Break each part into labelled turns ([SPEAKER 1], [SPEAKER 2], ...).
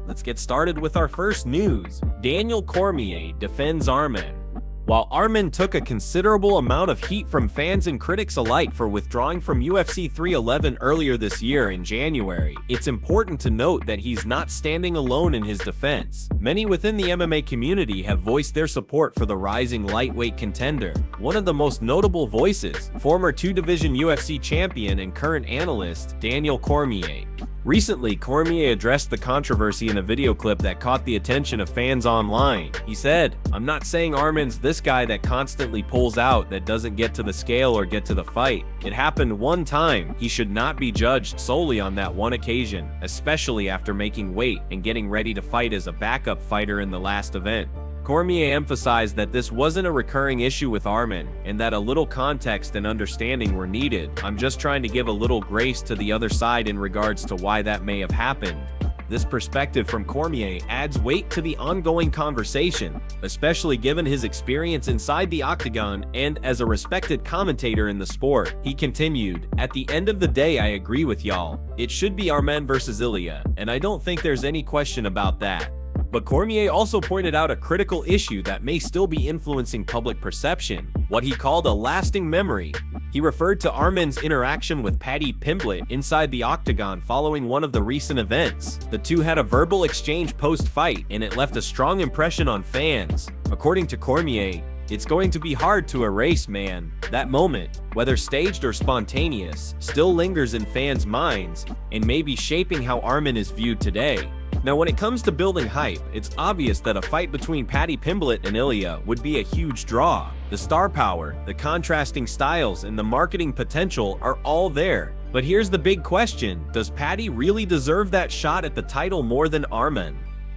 [SPEAKER 1] Let's get started with our first news. Daniel Cormier defends Arman. While Arman took a considerable amount of heat from fans and critics alike for withdrawing from UFC 311 earlier this year in January, it's important to note that he's not standing alone in his defense. Many within the MMA community have voiced their support for the rising lightweight contender. One of the most notable voices, former two-division UFC champion and current analyst, Daniel Cormier. Recently, Cormier addressed the controversy in a video clip that caught the attention of fans online. He said, "I'm not saying Arman's this guy that constantly pulls out, that doesn't get to the scale or get to the fight. It happened one time. He should not be judged solely on that one occasion, especially after making weight and getting ready to fight as a backup fighter in the last event." Cormier emphasized that this wasn't a recurring issue with Arman, and that a little context and understanding were needed. "I'm just trying to give a little grace to the other side in regards to why that may have happened." This perspective from Cormier adds weight to the ongoing conversation, especially given his experience inside the octagon and as a respected commentator in the sport. He continued, "At the end of the day, I agree with y'all. It should be Arman versus Ilia, and I don't think there's any question about that." But Cormier also pointed out a critical issue that may still be influencing public perception, what he called a lasting memory. He referred to Arman's interaction with Paddy Pimblett inside the octagon following one of the recent events. The two had a verbal exchange post-fight, and it left a strong impression on fans. According to Cormier, "It's going to be hard to erase, man. That moment, whether staged or spontaneous, still lingers in fans' minds and may be shaping how Arman is viewed today." Now, when it comes to building hype, it's obvious that a fight between Paddy Pimblett and Ilia would be a huge draw. The star power, the contrasting styles, and the marketing potential are all there. But here's the big question: does Paddy really deserve that shot at the title more than Arman?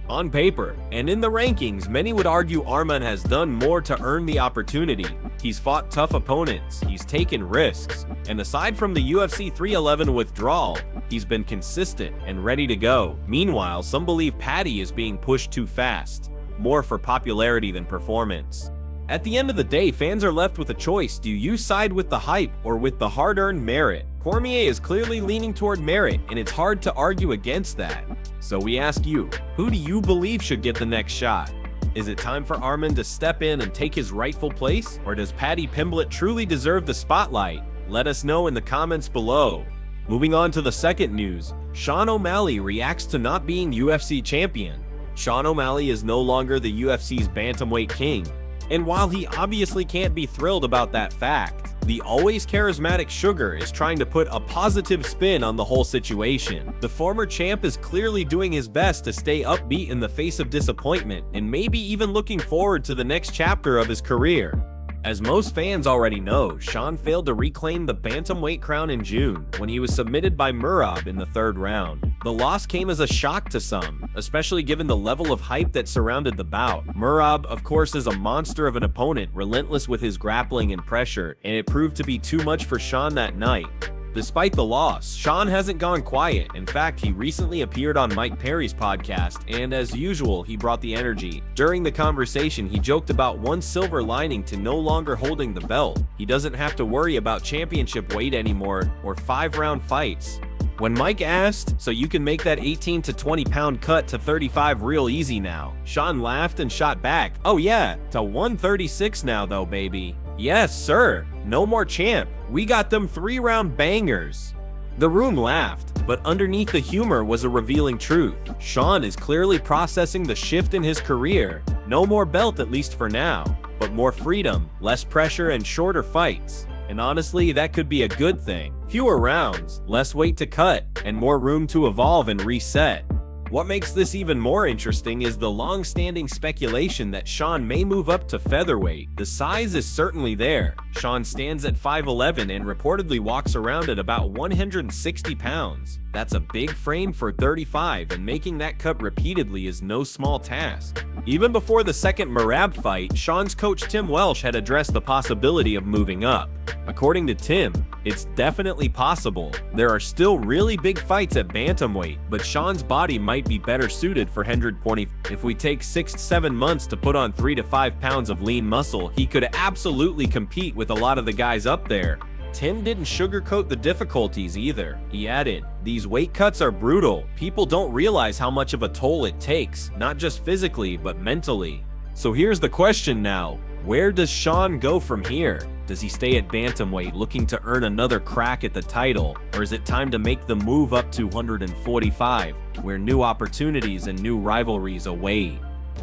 [SPEAKER 1] On paper, and in the rankings, many would argue Arman has done more to earn the opportunity. He's fought tough opponents, he's taken risks, and aside from the UFC 311 withdrawal, he's been consistent and ready to go. Meanwhile, some believe Paddy is being pushed too fast, more for popularity than performance. At the end of the day, fans are left with a choice. Do you side with the hype or with the hard-earned merit? Cormier is clearly leaning toward merit, and it's hard to argue against that. So we ask you, who do you believe should get the next shot? Is it time for Arman to step in and take his rightful place? Or does Paddy Pimblett truly deserve the spotlight? Let us know in the comments below. Moving on to the second news, Shawn O'Malley reacts to not being UFC champion. Shawn O'Malley is no longer the UFC's bantamweight king. And while he obviously can't be thrilled about that fact, the always charismatic Sugar is trying to put a positive spin on the whole situation. The former champ is clearly doing his best to stay upbeat in the face of disappointment, and maybe even looking forward to the next chapter of his career. As most fans already know, Shawn failed to reclaim the bantamweight crown in June when he was submitted by Merab in the third round. The loss came as a shock to some, especially given the level of hype that surrounded the bout. Merab, of course, is a monster of an opponent, relentless with his grappling and pressure, and it proved to be too much for Shawn that night. Despite the loss, Shawn hasn't gone quiet. In fact, he recently appeared on Mike Perry's podcast, and as usual, he brought the energy. During the conversation, he joked about one silver lining to no longer holding the belt. He doesn't have to worry about championship weight anymore or 5-round fights. When Mike asked, "So you can make that 18 to 20 pound cut to 35 real easy now?" Shawn laughed and shot back, "Oh yeah, to 136 now though, baby. Yes, sir. No more champ. We got them 3-round bangers." The room laughed, but underneath the humor was a revealing truth. Shawn is clearly processing the shift in his career. No more belt, at least for now, but more freedom, less pressure, and shorter fights. And honestly, that could be a good thing. Fewer rounds, less weight to cut, and more room to evolve and reset. What makes this even more interesting is the long-standing speculation that Shawn may move up to featherweight. The size is certainly there. Shawn stands at 5'11" and reportedly walks around at about 160 pounds. That's a big frame for 35, and making that cut repeatedly is no small task. Even before the second Merab fight, Shawn's coach Tim Welsh had addressed the possibility of moving up. According to Tim, it's definitely possible. There are still really big fights at bantamweight, but Shawn's body might be better suited for 120. If we take 6 to 7 months to put on 3 to 5 pounds of lean muscle, he could absolutely compete with a lot of the guys up there. Tim didn't sugarcoat the difficulties either. He added, "These weight cuts are brutal. People don't realize how much of a toll it takes, not just physically, but mentally." So here's the question now. Where does Shawn go from here? Does he stay at bantamweight looking to earn another crack at the title, or is it time to make the move up to 145, where new opportunities and new rivalries await?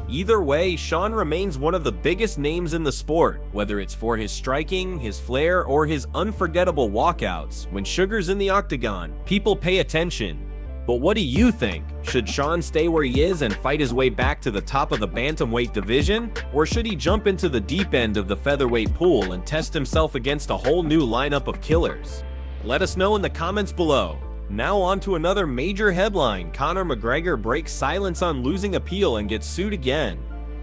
[SPEAKER 1] Either way, Shawn remains one of the biggest names in the sport, whether it's for his striking, his flair, or his unforgettable walkouts. When Sugar's in the octagon, people pay attention. But what do you think? Should Shawn stay where he is and fight his way back to the top of the bantamweight division? Or should he jump into the deep end of the featherweight pool and test himself against a whole new lineup of killers? Let us know in the comments below. Now on to another major headline. Conor McGregor breaks silence on losing appeal and gets sued again.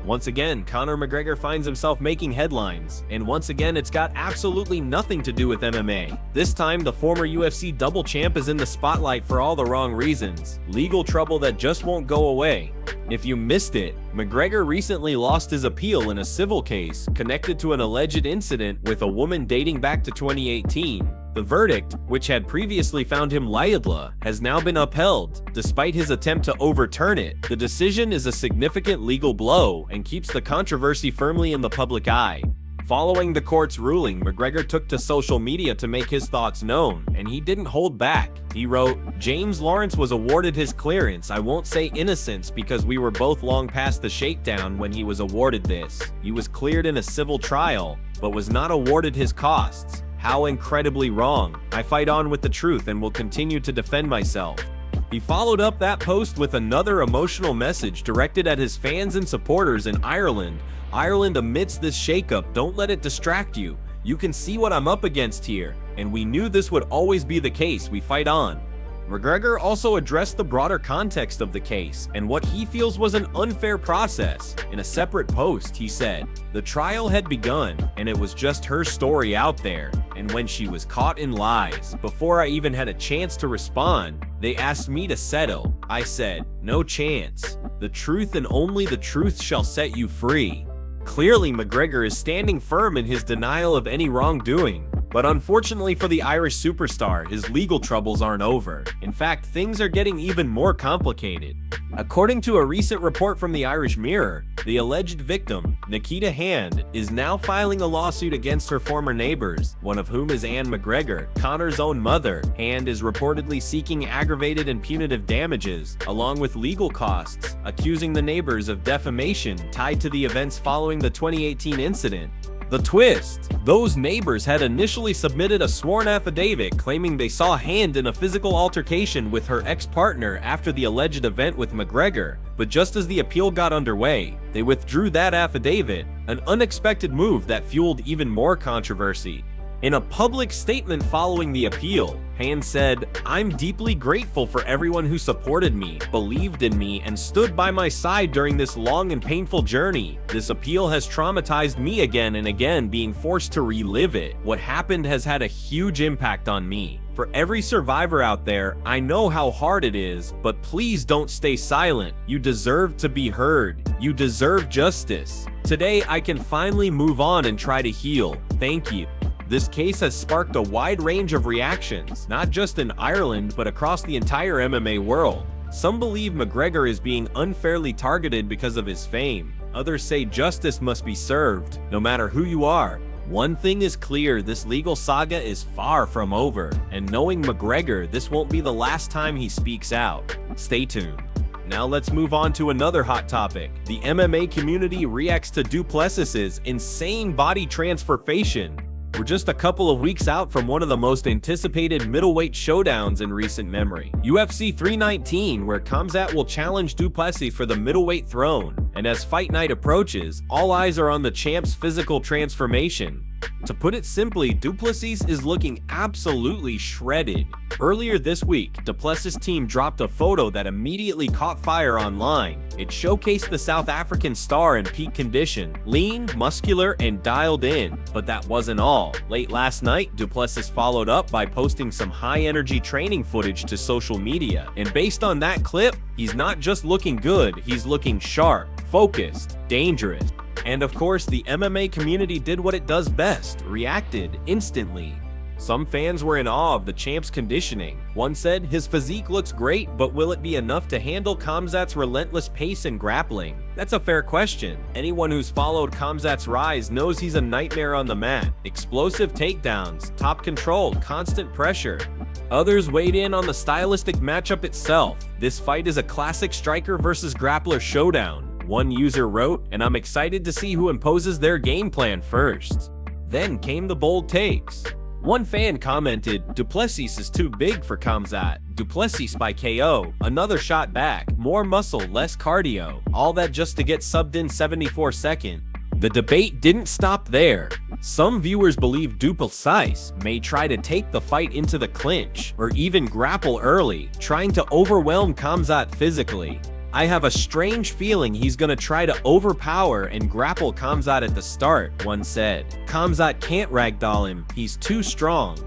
[SPEAKER 1] Once again, Conor McGregor finds himself making headlines, and once again it's got absolutely nothing to do with MMA. This time, the former UFC double champ is in the spotlight for all the wrong reasons. Legal trouble that just won't go away. If you missed it, McGregor recently lost his appeal in a civil case connected to an alleged incident with a woman dating back to 2018. The verdict, which had previously found him liable, has now been upheld. Despite his attempt to overturn it, the decision is a significant legal blow and keeps the controversy firmly in the public eye. Following the court's ruling, McGregor took to social media to make his thoughts known, and he didn't hold back. He wrote, "James Lawrence was awarded his clearance. I won't say innocence because we were both long past the shakedown when he was awarded this. He was cleared in a civil trial, but was not awarded his costs. How incredibly wrong. I fight on with the truth and will continue to defend myself." He followed up that post with another emotional message directed at his fans and supporters in Ireland. "Ireland, amidst this shakeup, don't let it distract you. You can see what I'm up against here, and we knew this would always be the case. We fight on." McGregor also addressed the broader context of the case and what he feels was an unfair process. In a separate post, he said, "The trial had begun, and it was just her story out there. And when she was caught in lies, before I even had a chance to respond, they asked me to settle. I said, no chance. The truth and only the truth shall set you free." Clearly, McGregor is standing firm in his denial of any wrongdoing. But unfortunately for the Irish superstar, his legal troubles aren't over. In fact, things are getting even more complicated. According to a recent report from the Irish Mirror, the alleged victim, Nikita Hand, is now filing a lawsuit against her former neighbors, one of whom is Anne McGregor, Conor's own mother. Hand is reportedly seeking aggravated and punitive damages, along with legal costs, accusing the neighbors of defamation tied to the events following the 2018 incident. The twist: those neighbors had initially submitted a sworn affidavit claiming they saw Hand in a physical altercation with her ex-partner after the alleged event with McGregor, but just as the appeal got underway, they withdrew that affidavit, an unexpected move that fueled even more controversy. In a public statement following the appeal, Hand said, "I'm deeply grateful for everyone who supported me, believed in me, and stood by my side during this long and painful journey. This appeal has traumatized me again and again, being forced to relive it. What happened has had a huge impact on me. For every survivor out there, I know how hard it is, but please don't stay silent. You deserve to be heard. You deserve justice. Today, I can finally move on and try to heal. Thank you." This case has sparked a wide range of reactions, not just in Ireland, but across the entire MMA world. Some believe McGregor is being unfairly targeted because of his fame. Others say justice must be served, no matter who you are. One thing is clear, this legal saga is far from over, and knowing McGregor, this won't be the last time he speaks out. Stay tuned. Now let's move on to another hot topic. The MMA community reacts to Du Plessis' insane body transformation. We're just a couple of weeks out from one of the most anticipated middleweight showdowns in recent memory, UFC 319, where Khamzat will challenge Du Plessis for the middleweight throne. And as fight night approaches, all eyes are on the champ's physical transformation. To put it simply, Du Plessis is looking absolutely shredded. Earlier this week, Du Plessis' team dropped a photo that immediately caught fire online. It showcased the South African star in peak condition, lean, muscular, and dialed in. But that wasn't all. Late last night, Du Plessis followed up by posting some high-energy training footage to social media. And based on that clip, he's not just looking good, he's looking sharp, focused, dangerous. And of course, the MMA community did what it does best, reacted instantly. Some fans were in awe of the champ's conditioning. One said, "His physique looks great, but will it be enough to handle Khamzat's relentless pace and grappling?" That's a fair question. Anyone who's followed Khamzat's rise knows he's a nightmare on the mat. Explosive takedowns, top control, constant pressure. Others weighed in on the stylistic matchup itself. "This fight is a classic striker versus grappler showdown," one user wrote, "and I'm excited to see who imposes their game plan first." Then came the bold takes. One fan commented, "Du Plessis is too big for Khamzat. Du Plessis by KO. Another shot back. More muscle, less cardio. All that just to get subbed in 74 seconds. The debate didn't stop there. Some viewers believe Du Plessis may try to take the fight into the clinch, or even grapple early, trying to overwhelm Khamzat physically. "I have a strange feeling he's gonna try to overpower and grapple Khamzat at the start," one said. "Khamzat can't ragdoll him, he's too strong."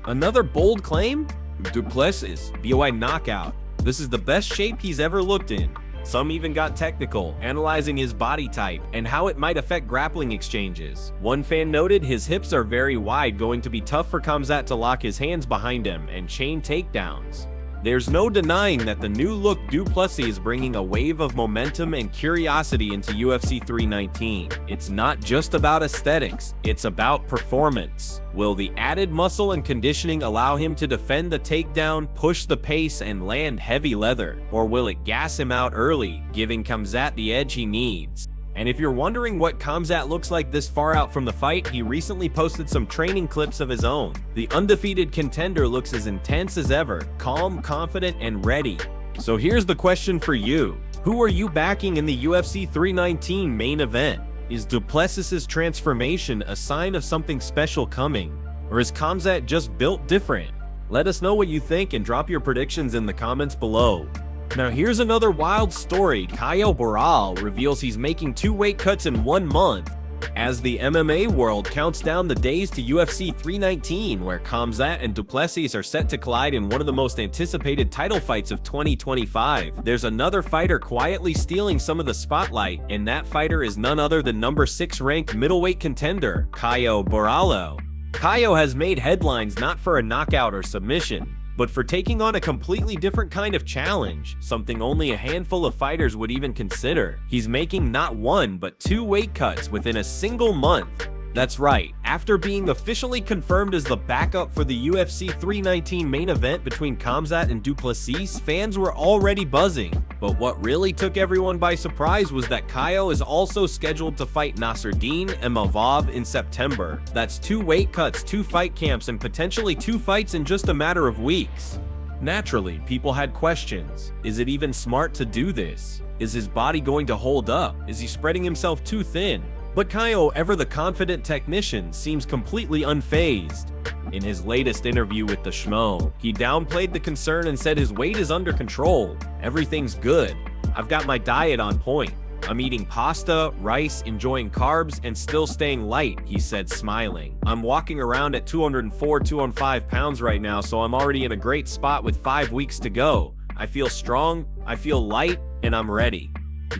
[SPEAKER 1] Another bold claim? Du Plessis, BOI knockout. This is the best shape he's ever looked in. Some even got technical, analyzing his body type and how it might affect grappling exchanges. One fan noted his hips are very wide, going to be tough for Khamzat to lock his hands behind him and chain takedowns. There's no denying that the new look Du Plessis is bringing a wave of momentum and curiosity into UFC 319. It's not just about aesthetics, it's about performance. Will the added muscle and conditioning allow him to defend the takedown, push the pace, and land heavy leather? Or will it gas him out early, giving Khamzat the edge he needs? And if you're wondering what Khamzat looks like this far out from the fight, he recently posted some training clips of his own. The undefeated contender looks as intense as ever, calm, confident, and ready. So here's the question for you. Who are you backing in the UFC 319 main event? Is Du Plessis' transformation a sign of something special coming? Or is Khamzat just built different? Let us know what you think and drop your predictions in the comments below. Now here's another wild story. Kaio Baral reveals he's making 2 weight cuts in 1 month. As the MMA world counts down the days to UFC 319, where Khamzat and Du Plessis are set to collide in one of the most anticipated title fights of 2025, there's another fighter quietly stealing some of the spotlight, and that fighter is none other than number 6 ranked middleweight contender, Kaio Baral. Kaio has made headlines not for a knockout or submission, but for taking on a completely different kind of challenge, something only a handful of fighters would even consider. He's making not 1, but 2 weight cuts within a single month. That's right, after being officially confirmed as the backup for the UFC 319 main event between Khamzat and Du Plessis, fans were already buzzing. But what really took everyone by surprise was that Kaio is also scheduled to fight Nasruddin Imavov in September. That's 2 weight cuts, 2 fight camps, and potentially 2 fights in just a matter of weeks. Naturally, people had questions. Is it even smart to do this? Is his body going to hold up? Is he spreading himself too thin? But Kaio, ever the confident technician, seems completely unfazed. In his latest interview with the Schmo, he downplayed the concern and said his weight is under control. "Everything's good. I've got my diet on point. I'm eating pasta, rice, enjoying carbs, and still staying light," he said, smiling. "I'm walking around at 204, 205 pounds right now, so I'm already in a great spot with 5 weeks to go. I feel strong, I feel light, and I'm ready."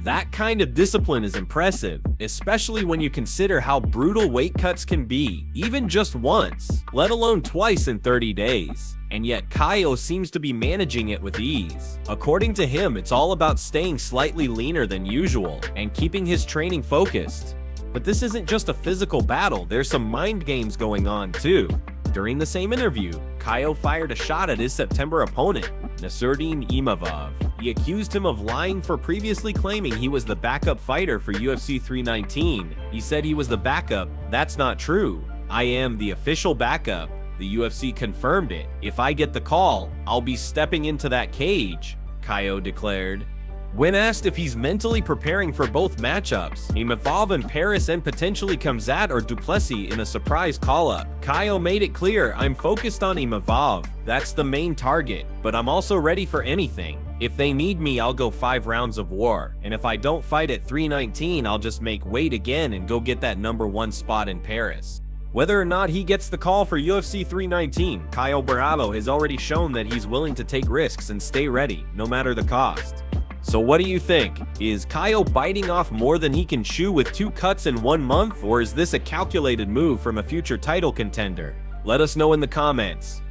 [SPEAKER 1] That kind of discipline is impressive, especially when you consider how brutal weight cuts can be, even just once, let alone twice in 30 days. And yet Kaio seems to be managing it with ease. According to him, it's all about staying slightly leaner than usual and keeping his training focused. But this isn't just a physical battle, there's some mind games going on too. During the same interview, Kaio fired a shot at his September opponent, Nasruddin Imavov. He accused him of lying for previously claiming he was the backup fighter for UFC 319. He said he was the backup. "That's not true. I am the official backup. The UFC confirmed it. If I get the call, I'll be stepping into that cage," Kaio declared. When asked if he's mentally preparing for both matchups, Imavov in Paris and potentially Khamzat or Du Plessis in a surprise call-up, Kaio made it clear, "I'm focused on Imavov. That's the main target, but I'm also ready for anything. If they need me, I'll go 5 rounds of war, and if I don't fight at 319, I'll just make weight again and go get that number 1 spot in Paris." Whether or not he gets the call for UFC 319, Kaio Baral has already shown that he's willing to take risks and stay ready, no matter the cost. So what do you think? Is Kaio biting off more than he can chew with 2 cuts in 1 month, or is this a calculated move from a future title contender? Let us know in the comments.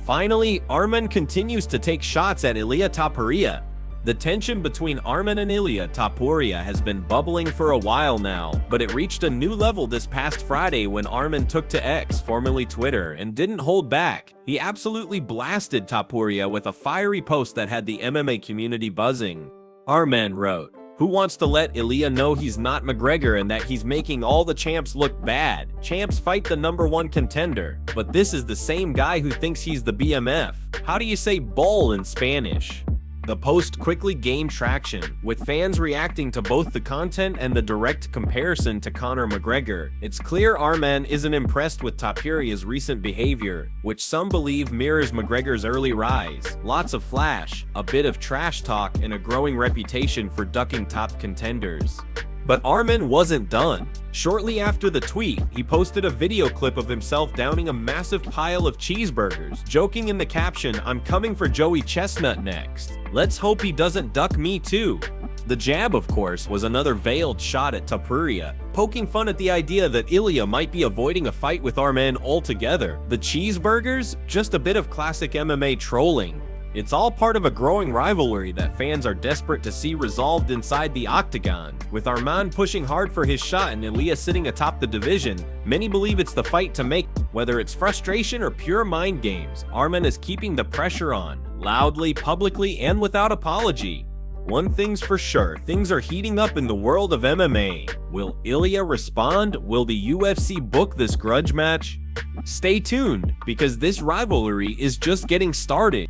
[SPEAKER 1] Finally, Arman continues to take shots at Ilia Topuria. The tension between Arman and Ilia Topuria has been bubbling for a while now, but it reached a new level this past Friday when Arman took to X, formerly Twitter, and didn't hold back. He absolutely blasted Topuria with a fiery post that had the MMA community buzzing. Arman wrote, "Who wants to let Ilia know he's not McGregor and that he's making all the champs look bad? Champs fight the #1 contender, but this is the same guy who thinks he's the BMF. How do you say bull in Spanish?" The post quickly gained traction, with fans reacting to both the content and the direct comparison to Conor McGregor. It's clear Arman isn't impressed with Topuria's recent behavior, which some believe mirrors McGregor's early rise. Lots of flash, a bit of trash talk, and a growing reputation for ducking top contenders. But Arman wasn't done. Shortly after the tweet, he posted a video clip of himself downing a massive pile of cheeseburgers, joking in the caption, "I'm coming for Joey Chestnut next. Let's hope he doesn't duck me too." The jab, of course, was another veiled shot at Topuria, poking fun at the idea that Ilia might be avoiding a fight with Arman altogether. The cheeseburgers? Just a bit of classic MMA trolling. It's all part of a growing rivalry that fans are desperate to see resolved inside the octagon. With Arman pushing hard for his shot and Ilia sitting atop the division, many believe it's the fight to make. Whether it's frustration or pure mind games, Arman is keeping the pressure on, loudly, publicly, and without apology. One thing's for sure, things are heating up in the world of MMA. Will Ilia respond? Will the UFC book this grudge match? Stay tuned, because this rivalry is just getting started.